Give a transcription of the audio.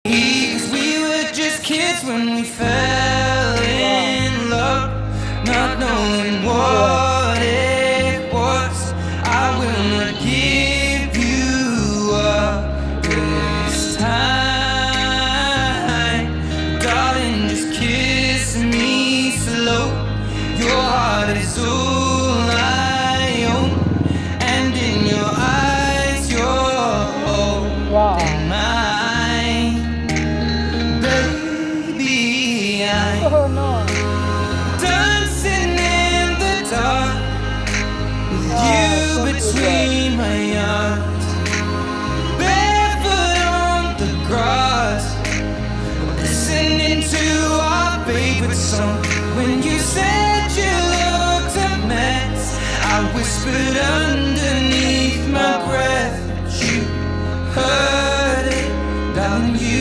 'Cause we were just kids when we fell in love, not knowing what it was. I will not give you up this time, darling, just kiss me slow. Your heart is all I own, and in your eyes you're holding mine. Baby, I'm dancing in the dark with you between my arms, barefoot on the grass, listening to our favorite song. When you said you looked a mess, I whispered underneath my breath, but you heard it, darling. You